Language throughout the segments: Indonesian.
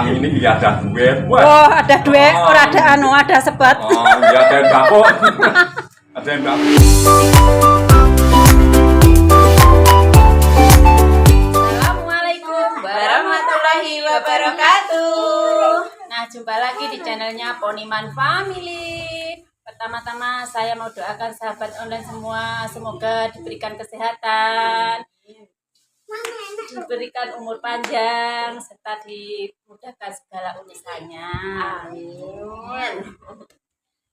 siang ini ya ada duit. Oh, ada duit, ora ada ada sebat. Oh, iya ada dapur. Ada dapur. Assalamualaikum warahmatullahi wabarakatuh. Nah, jumpa lagi di channelnya Poniman Family. Pertama-tama saya mau doakan sahabat online semua, semoga diberikan kesehatan, diberikan umur panjang, serta dimudahkan segala urusannya. Amin.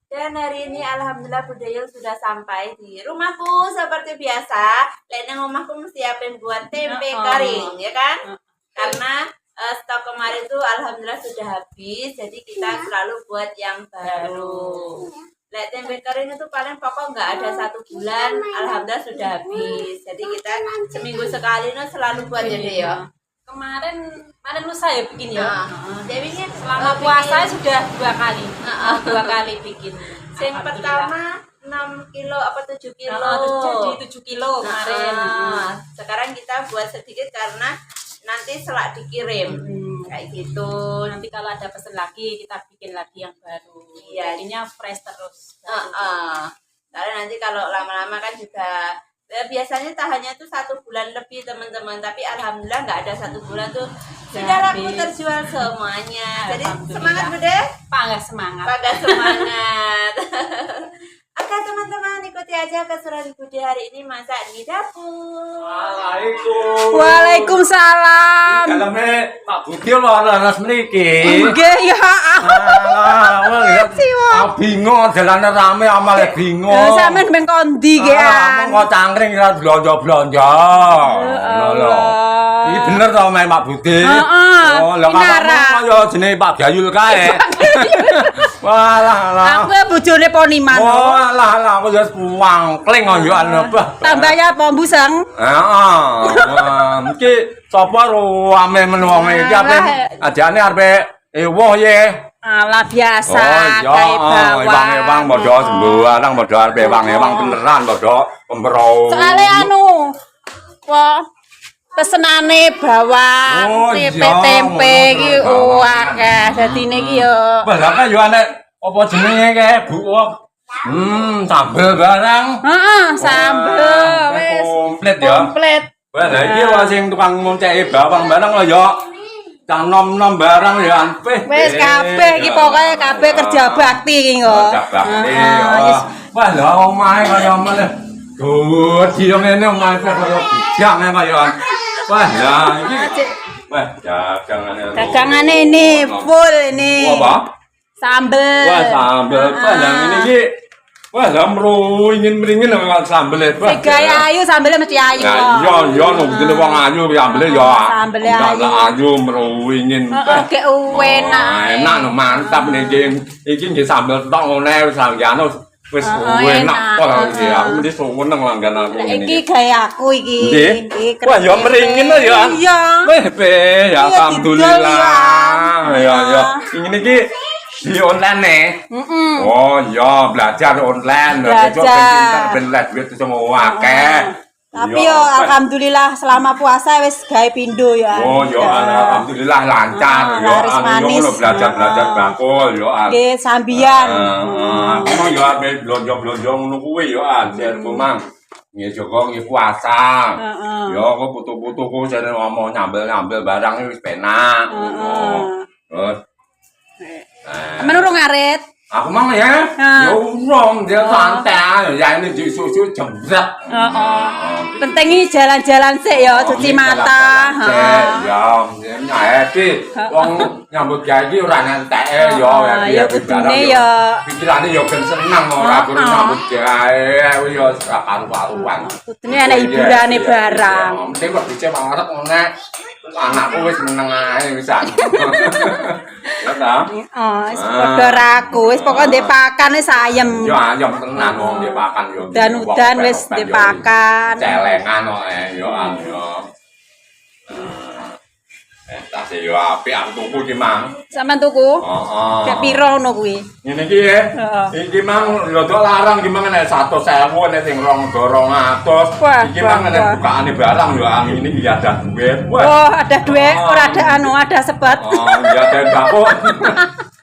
Dan hari ini alhamdulillah Budayul sudah sampai di rumahku seperti biasa. Lainnya rumahku siapin buat tempe kering, ya kan? Karena stok kemarin tuh alhamdulillah sudah habis, jadi kita selalu buat yang baru. Lek tempe kering itu paling pokok nggak ada 1 bulan, alhamdulillah sudah habis. Jadi kita seminggu sekali nih selalu buat jadi ya. Kemarin lusa ya bikin ya. Jadi ini Selama puasa sudah 2 kali. 2 kali bikin. yang pertama 6 kilo apa 7 kilo? Jadi 7 kilo kemarin. Sekarang kita buat sedikit karena nanti selak dikirim. Kayak gitu. Nanti kalau ada pesen lagi kita bikin lagi yang baru. Iya. Jadinya fresh terus. Karena nanti kalau lama-lama kan juga biasanya tahannya tuh 1 bulan lebih teman-teman, tapi alhamdulillah nggak ada 1 bulan tuh sudah laku terjual semuanya. Jadi semangat Bude, Bangga semangat. bangga semangat. Oke teman-teman, ikuti aja keseruan Bude hari ini masak di dapur. Waalaikumsalam. Waalaikumsalam. Kalame Pak Budi lho ana mriki. Nggih ya. Bingung dalane rame amale bingung. Sampeyan ben kondi nggih. Monggo cangkring ora blonjo-blonjo. Lho. Iki bener to Mas Pak Budi? Oh, lha kamu kaya jenenge Pak Gayul kae. Walah. Aku ya bojone Poniman. Oh, lah aku wis wangkling kok yo anu. Tambahnya apa mbuseng? Heeh. Iki sapa rame men wong iki ape ajane arepe ewoh ye. Alah biasa kayak ewang-ewang padha sembarang padha arep ewang-ewang beneran padha pembrau. Soale anu. Wah, pesenane bawang, tempe iki akeh. Dadine iki yo. Wah, lah yo anek apa jenenge kae, Bu? Sambel barang. Heeh, sambel wis komplit ya. komplit. Wah, lah iki wae sing tukang ngonceki bawang barang lho yo. Cah nom-nom barang ya anpeh. Wis kabeh iki pokoke kabeh kerja bakti iki kok. Kerja bakti. Wah, lha omahe kaya meneh. Gudi yo ngene omahe kaya bijak kaya. Wah, lah iki. Wah, Dagangane ini full ini. Apa? Sambel. Wah, sambel. Wah, lah ngene iki. Wah, lah mringin-mringin kok sambel. Wah, gaya ayu sambelnya mesti ayu. Nah, iya nek dene wong ayu sambele ya. Sambele ayu. Ayu mringin. Oke, enak. Enak no mantap niki. Iki nggih sambel tok ngene wis sangyane wis enak kok iki. Aku mesti seneng langgan aku ngene. Iki gaya aku iki. Nggih. Wah, ya mringin ya. Iya. Weh, ya alhamdulillah. Ya. Ngene iki di online Oh iya, belajar online. Belajar. Ben duit semua akeh. Tapi yo alhamdulillah selama puasa wis gawe pindho ya. Oh yo alhamdulillah lancar yo. Anu belajar bakul yo. Nggih sambian. Aku mau yo ape blonjo-blonjo ngono kuwi yo anjen Mang. Nggih Joko nggih puasa. Yo kok putu-putuku jane ngomong nyambel-nyambel barang wis penak. Terus Menurung ngarit. aku mang ya, ya urung dia santai, ya ini di susu jembret. Penting jalan-jalan sih ya, cuci mata. Ya, nyaeti, wong nyambut gawe iki ora ngentek ya. Kudune ya. Pikirane ya ben seneng ora kudu nyambut gawe ya karu-karuan. Kudune ana hiburane barang. Mesti kok dicek arep ngene. Anakku wis meneng ae wisan. Ya ta? Wis padha raku, wis pokoke ndek pakan wis ayem. Ya ayem tenan wong ndek pakan yo. Dan wis ndek pakan. Celengan kok yo yo. Tas yo apik aku tuku ki Mang. Sampeyan tuku? Heeh. Kayak piro ngono kuwi? Ngene iki ya. Iki Mang rada larang iki Mang nek 100.000 nek sing 200. Wah, Iki Mang nek wah. bukaane barang yo ini iki ada duit. Wah. Oh, ada duit, ora ada ada sebat. Oh, iya ada mbakku.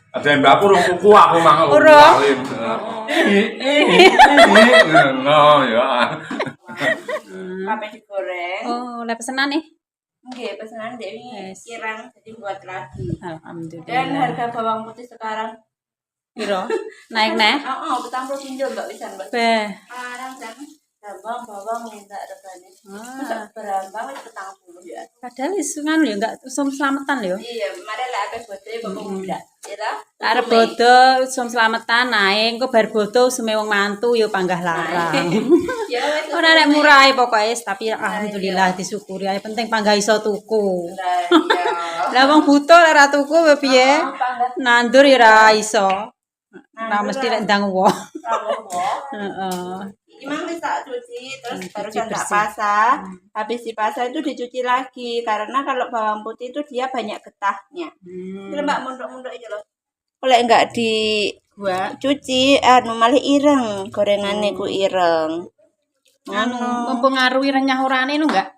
Ada mbakku rung tuku aku Mang. Urung. No ya. Apa digoreng? Oh, oleh pesenan nih. Nggih, pesanan Dewi Yes. kirang jadi buat lagi. Dan Alhamdulillah. harga bawang putih sekarang Piro? Naik neh. oh, 40 pinjol Mbak bisa Mbak. Beh. Sekarang kan bawang minta regane. Ah. Berambang wis 40 ya. Padahal isu kan lho enggak usum selamatan lho. Iya, mari lah akeh bodoh bapak muda. Ya ta? Arep bodo usum selamatan naik, engko bar bodo usume wong mantu ya panggah larang. Ya wis. Ora nek murahe pokoke, tapi alhamdulillah disyukuri. Yang penting panggah iso tuku. Iya. Lah wong butuh lek ora tuku piye? Nandur ya ora iso. Ora mesti lek ndang wong. Heeh. Imam bisa cuci terus barusan tak bersih. pasah. Habis dipasah itu dicuci lagi karena kalau bawang putih itu dia banyak getahnya. Ini Mbak munduk-munduk iki loh. Kalau enggak dicuci malah ireng, gorengannya ku ireng. Anu, mumpung ngaruhi renyah urane nu enggak?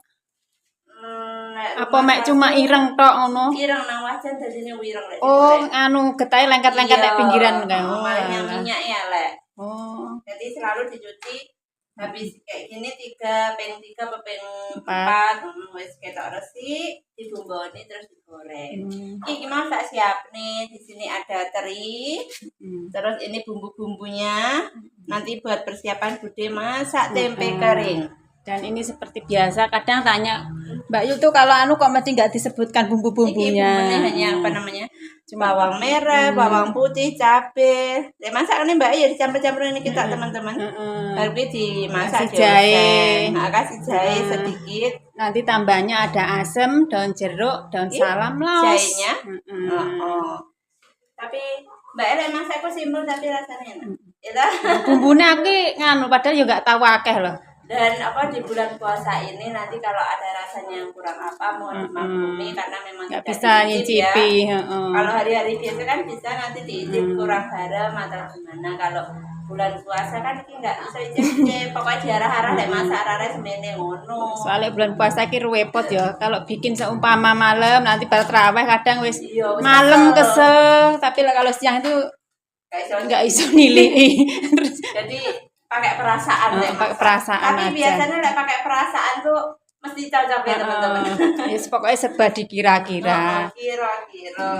Nek Apa mek cuma ireng tok ngono? ireng nang wajan dadine ireng lek. Oh, anu getahe lengket-lengket nek pinggiran kan. Malahnya minyak ya lek. Oh. Jadi selalu dicuci habis kayak gini 3 peng 3 apa peng 4 wis ketok resik dibumboni terus digoreng. Iki mau tak siap nih, di sini ada teri. Terus ini bumbu-bumbunya. Nanti buat persiapan Bude masak tempe kering. Dan ini seperti biasa kadang tanya Mbak Yu tuh kalau anu kok mesti nggak disebutkan Ini bumbu-bumbunya. bumbunya hanya apa namanya? Bawang merah, bawang putih, cabai. Masak ini Mbak ya dicampur-campur ini kita teman-teman. Baru dimasak Kasih jahe. Nah, kasih jahe sedikit. Nanti tambahnya ada asem, daun jeruk, daun salam laos. Jahenya. Tapi Mbak Ella masakku simpel tapi rasanya enak. Ya toh? Bumbunya aku nganu padahal juga nggak tahu akeh loh. Dan apa di bulan puasa ini nanti kalau ada rasanya yang kurang apa mohon dimaklumi karena memang Nggak tidak bisa diicip ya. nyicipi. Kalau hari-hari biasa kan bisa nanti diicip kurang garam atau gimana. Kalau bulan puasa kan ini nggak bisa icip pokoknya diarah-arah deh masak arah semene ngono. Soalnya bulan puasa ki repot ya. Kalau bikin seumpama malam nanti bar traweh kadang wis Iya, wis malam kesel. kesel. Tapi lah kalau siang itu nggak iso nilai. Terus Jadi pakai perasaan deh. pakai perasaan Tapi aja. biasanya lek pakai perasaan tuh mesti cocok ya teman-teman. Yes, pokoknya serba dikira-kira. Kira-kira.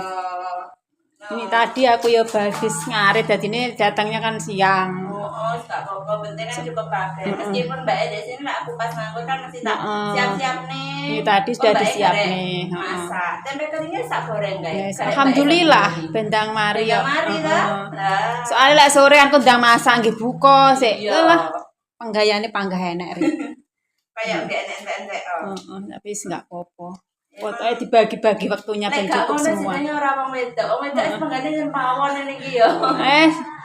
Ini tadi aku ya habis ngarit, jadi ini datangnya kan siang. Oh, tak apa-apa, penting kan cukup pakai. Meskipun Mbak di sini lah aku pas nganggur kan mesti tak siap-siap nih. Ini tadi sudah Mbak E disiap goreng, nih. Masak. Tempe keringnya sak goreng guys. Yes, alhamdulillah bendang mari ya. Mari lah. Nah, Soalnya lek sore aku ndang masak nggih buka sik. iya. Lah, penggayane panggah enek ri. Kayak enggak enek-enek. Tapi wis enggak apa-apa. Pokoknya dibagi-bagi waktunya ben Nek gak cukup ngono semua. jenenge ora wong wedok. Wong wedok wis penggane yen pawon ini iki ya.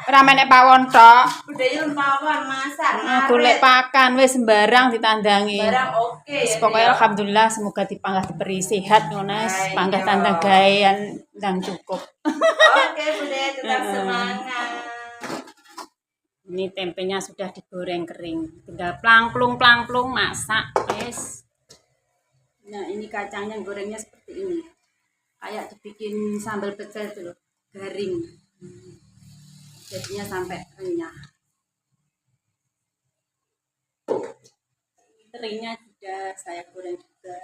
Ora menek pawon tok. Udah yen pawon masak. Golek pakan wis sembarang ditandangi. Barang oke ya. Pokoknya alhamdulillah semoga dipanggah diberi sehat ngono Ayo. panggah tandang gawean ndang cukup. Oke, Bude tetap semangat. Ini tempenya sudah digoreng kering. Tinggal plangplung masak, wes. Nah, ini kacangnya gorengnya seperti ini. Kayak dibikin sambal pecel itu loh, garing. Jadinya sampai renyah. Terinya sudah saya goreng juga.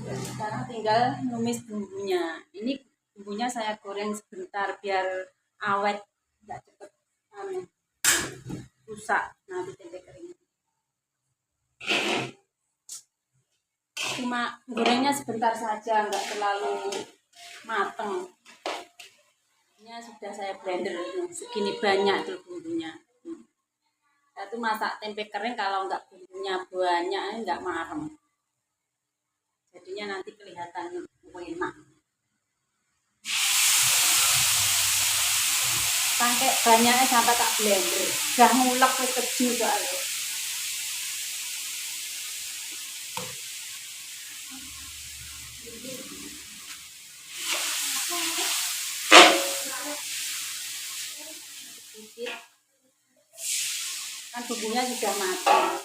Sekarang tinggal numis bumbunya. Ini bumbunya saya goreng sebentar biar awet, nggak cepet rusak nanti tempe keringnya. Cuma gorengnya sebentar saja, nggak terlalu mateng. Ini sudah saya blender segini banyak tuh bumbunya. Saya tuh masak tempe kering kalau nggak bumbunya banyak nggak marem. Jadinya nanti kelihatan enak. Pakai banyaknya sampai tak blender. Udah ngulek wis keju soalnya. Sedikit. Kan bumbunya sudah matang.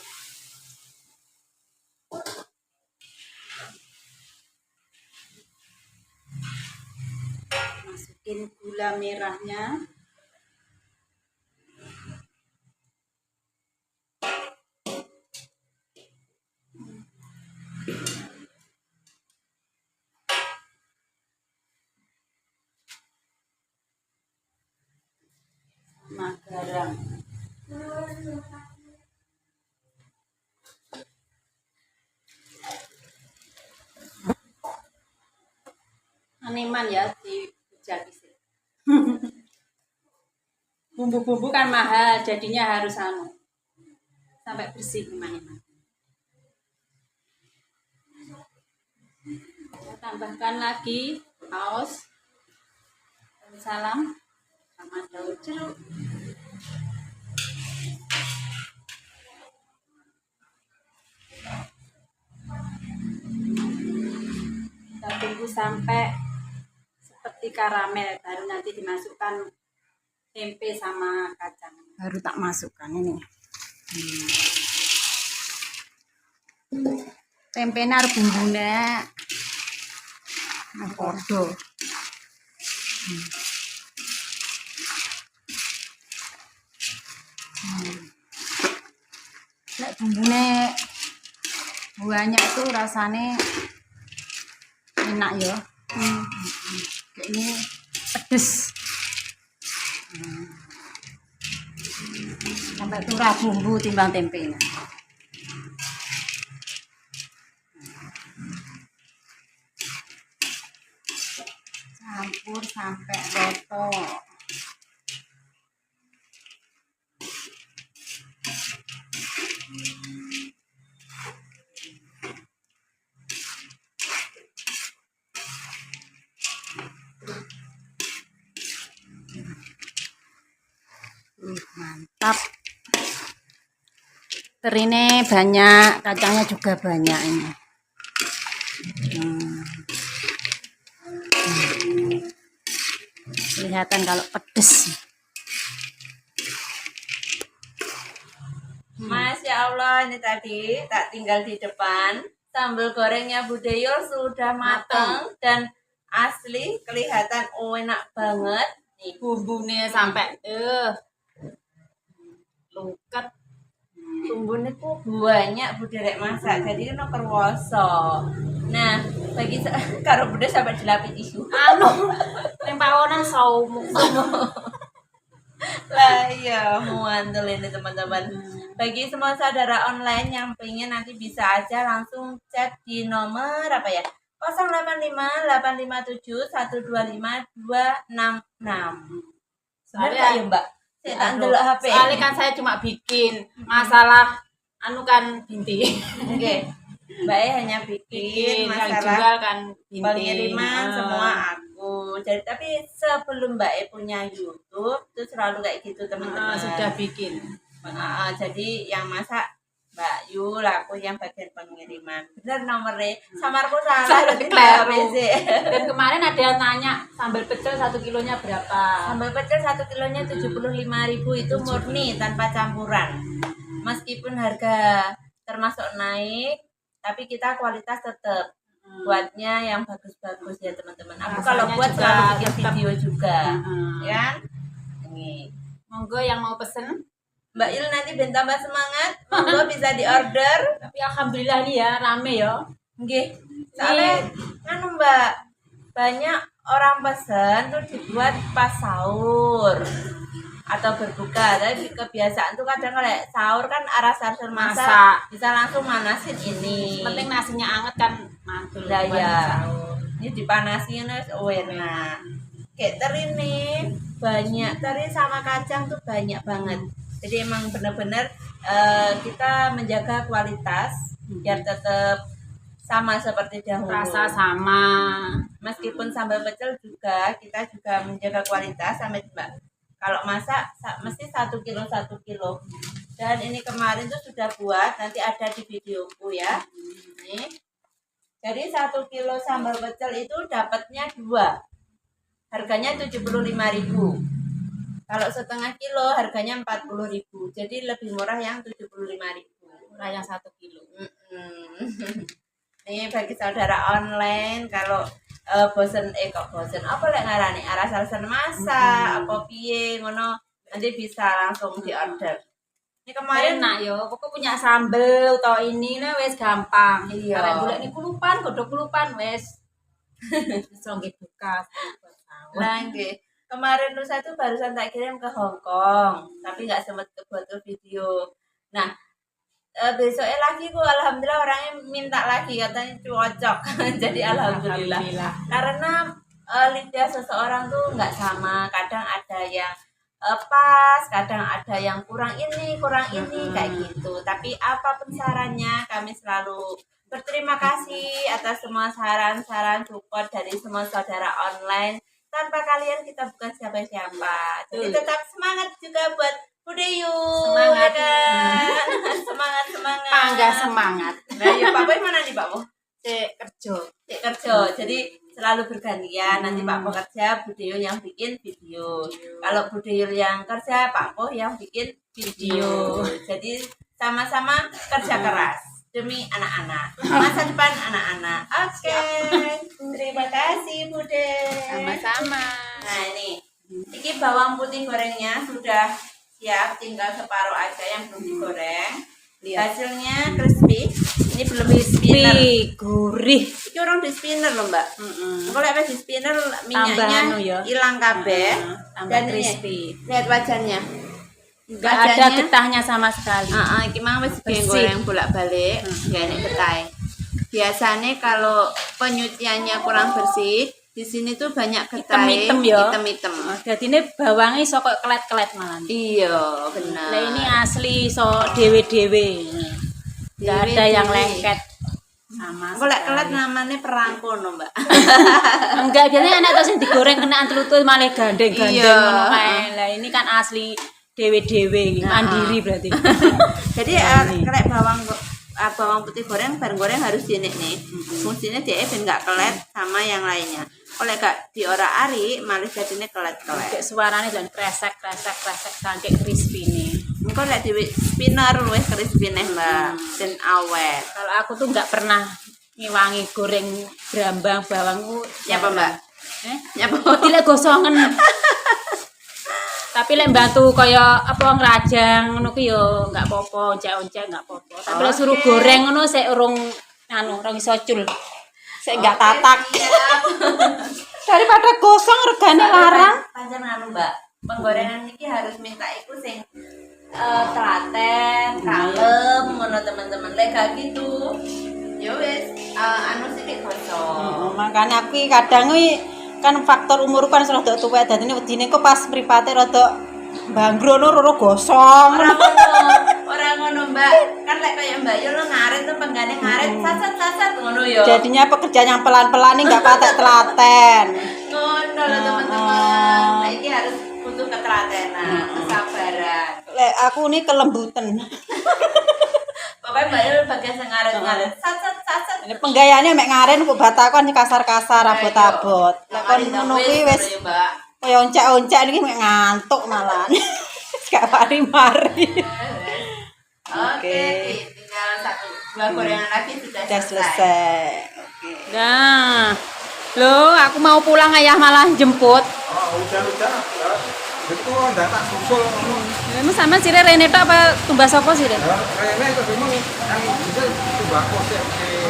Masukin gula merahnya. Sama garam. Aneman ya di Bujaki sih. Bumbu-bumbu kan mahal, jadinya harus sampai bersih aneman. Kita tambahkan lagi saus, salam, sama daun jeruk. Kita tunggu sampai seperti karamel, baru nanti dimasukkan tempe sama kacang. Baru tak masukkan ini. Tempe nar bumbune. Nah, podo. Nek bumbune banyak itu rasanya enak ya. Kayak ini pedes. Sampai turah bumbu timbang tempenya. Campur sampai rata. Mantap. Terine banyak, kacangnya juga banyak ini. Kelihatan kalau pedes. Masya Allah, ini tadi tak tinggal di depan. Sambal gorengnya Bu Deyul sudah matang dan asli kelihatan enak banget. Nih Bumbunya sampai lukat. bumbunya tuh banyak Bu Derek masak, jadi kan kerwoso. Nah, bagi karo Bude sampai dilapis tisu. Tempawonan saumuk. Lah iya, muantul ini teman-teman. Bagi semua saudara online yang pengen nanti bisa aja langsung chat di nomor apa ya? 085 857 125 266. Sebenarnya ya Mbak, saya tak ndelok HP. Soalnya kan saya cuma bikin masalah kan binti. Oke. Mbak hanya bikin yang masalah jual kan binti. pengiriman semua aku. Jadi tapi sebelum Mbak punya YouTube itu selalu kayak gitu teman-teman. Sudah bikin. Jadi yang masak Mbak Yul, aku yang bagian pengiriman. Bener nomornya. Samarku salah Saya keliru. BZ. Dan kemarin ada yang tanya sambal pecel 1 kilonya berapa? Sambal pecel 1 kilonya 75.000 itu murni tanpa campuran. Meskipun harga termasuk naik, tapi kita kualitas tetap buatnya yang bagus-bagus ya teman-teman. Aku kalau Rasanya buat juga selalu bikin tetap. video juga, ya. Ini Monggo yang mau pesen. Mbak Il nanti ben tambah semangat, monggo bisa diorder. Tapi alhamdulillah nih ya rame ya. Nggih. Soalnya kan Mbak, banyak orang pesen tuh dibuat pas sahur atau berbuka. Tapi kebiasaan tuh kadang kalau sahur kan arah sarsul masak bisa langsung manasin ini. Penting nasinya anget kan mantul. Lah buat ya. sahur. Ini dipanasin enak. Kayak teri nih banyak, teri sama kacang tuh banyak banget. Jadi emang bener-bener kita menjaga kualitas biar tetap sama seperti dahulu. Rasa sama. Meskipun sambal pecel juga kita juga menjaga kualitas sama Mbak. Kalau masak mesti 1 kilo 1 kilo. Dan ini kemarin tuh sudah buat, nanti ada di videoku ya. Nih. Jadi 1 kilo sambal pecel itu dapatnya 2. Harganya 75.000. Kalau setengah kilo harganya 40.000. Jadi lebih murah yang 75.000. Murah yang 1 kilo. Nih bagi saudara online kalau bosen kok bosen apa lek ngarani alasan masak apa piye ngono nanti bisa langsung diorder. Ini kemarin Enak yo, pokok punya sambel atau ini nah wes gampang. Iya. Karena golek ini kulupan, godhog kulupan wes. Wis nggih buka. nah nggih. Kemarin lusa itu barusan tak kirim ke Hong Kong, tapi nggak sempat buat video. Nah, besoknya lagi alhamdulillah orangnya minta lagi katanya cocok. Jadi alhamdulillah. Karena lidah seseorang tuh nggak sama, kadang ada yang pas, kadang ada yang kurang ini kayak gitu. Tapi apapun sarannya kami selalu berterima kasih atas semua saran-saran support dari semua saudara online. Tanpa kalian kita bukan siapa-siapa. Jadi tetap semangat juga buat Budeyu. Semangat. Kan? semangat. Pangga semangat. Nah, ya Pak Boy mana nih Pak Boy? Cek kerja. Cek kerja. Jadi selalu bergantian. Nanti Pak Boy kerja, Budeyu yang bikin video. Kalau Budeyu yang kerja, Pak Boy yang bikin video. Jadi sama-sama kerja keras demi anak-anak, masa depan anak-anak. Oke, terima kasih Bude. Sama-sama. Nah ini bawang putih gorengnya sudah siap, tinggal separuh aja yang belum digoreng. Hasilnya crispy. Ini belum di spinner. Gurih. Ini orang di spinner loh Mbak. Kalau ada di spinner minyaknya anu ya. hilang kabeh Tambah dan crispy. Lihat wajahnya. Enggak ada getahnya sama sekali. Iki mang wis goreng bolak-balik, ya ini getah. Biasanya kalau penyuciannya kurang bersih, di sini tuh banyak getah Hitam-hitam ya. hitam-hitam. Jadi ini bawangnya iso kok kelet-kelet malah. Iya, benar. Lah ini asli iso dewe-dewe. Enggak ada yang lengket. Sama. Kalau kelet namanya perangko no, Mbak. Enggak, biasanya anak tuh sing digoreng kena antlutut malah gandeng-gandeng Iya. ngono kae. Lah ini kan asli dewe-dewe, mandiri berarti. Jadi kelek bawang putih goreng bareng goreng harus dinek nih. Fungsinya dia ben nggak kelet sama yang lainnya. Kalau gak diora ari malah jadinya kelet-kelet. Kayak suaranya dan kresek saking crispy nih. Engko lek di spinner luwih crispy nih, Mbak. Dan awet. Kalau aku tuh nggak pernah ngiwangi goreng brambang bawangku. Nyapa, Mbak? Nyapa? Tidak gosongan. Tapi lek bantu kaya apa ngrajang ngono ku yo enggak apa-apa, oncek-oncek enggak apa-apa. Tapi lek suruh goreng ngono sik urung urung iso cul. Sik enggak tatak. Daripada gosong regane larang. Pancen anu, Mbak. Penggorengan iki harus minta iku sing telaten, kalem ngono teman-teman. Lek gak gitu, ya wis anu sithik gosong. Makanya aku kadang kan faktor umur kan sudah tuwek dadine wedine kok pas mripate rada banggrono roro gosong. Ora ngono, Mbak. Kan lek kaya Mbak Yul ngaret tuh penggane ngaret sasat ngono ya. Jadinya pekerjaan yang pelan-pelan ini enggak patek telaten. Ngono lho teman-teman. Nah, ini harus butuh ketelatenan, kesabaran. Lek aku ini kelembutan. Pokoknya Mbak Yul bagian sing ngaret-ngaret sasat. Ini penggayaannya mek ngaren kok batakon kasar-kasar abot-abot. Lek kon ngono kuwi wis kaya oncek-oncek iki mek ngantuk malah. Gak mari-mari. Oke, tinggal 2 gorengan lagi sudah selesai. Oke. Nah. Loh, aku mau pulang ayah malah jemput. Oh, udah. Itu ndak tak susul. Emang sama sih Rene tok apa tumbas apa sih Ren? Rene itu memang yang bisa tumbako sih.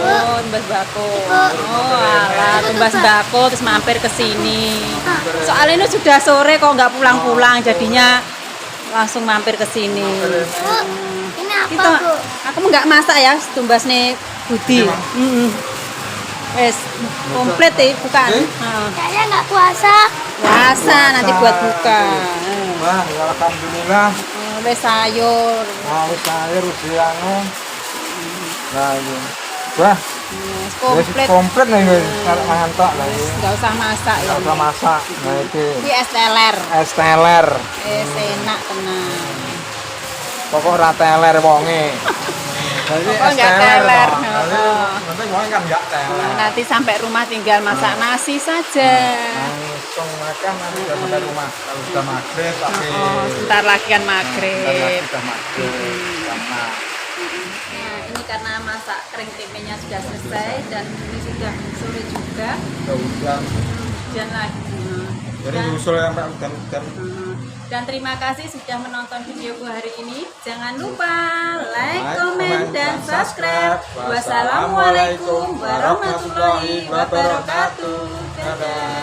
Oh, tumbas bako. Oh, alah, tumbas bako terus mampir ke sini. Soalnya ini sudah sore kok nggak pulang-pulang, jadinya langsung mampir ke sini. Ini apa, Itu, Bu? aku nggak masak ya, tumbas nih Budi. Wes, komplit ya, bukan? Saya nggak puasa. Puasa nanti buat buka. Wah, ya alhamdulillah. Wes sayur. Mau sayur usiane. Nah, ini. Wah, Wes wis komplit. komplit nih wis kalau ngantok lah iki. Nggak usah masak ya. Enggak usah masak. Nah, iki Ini es teler. es teler. Es enak tenang. Pokok ora teler wonge. Jadi Oh, nggak teler. Nanti mau kan nggak teler. Nanti sampai rumah tinggal masak nasi saja. Langsung makan nanti udah sampai rumah. Kalau sudah maghrib tapi Oh, sebentar lagi kan bentar maghrib. lagi udah maghrib. Sama. Nah, ini karena masak kering tempenya sudah selesai dan ini sudah sore juga. Udah hujan. Hujan lagi. Jadi Dan- nyusul sampai hujan-hujan. Dan terima kasih sudah menonton videoku hari ini. Jangan lupa like, komen, dan subscribe. Wassalamualaikum warahmatullahi wabarakatuh. Dadah.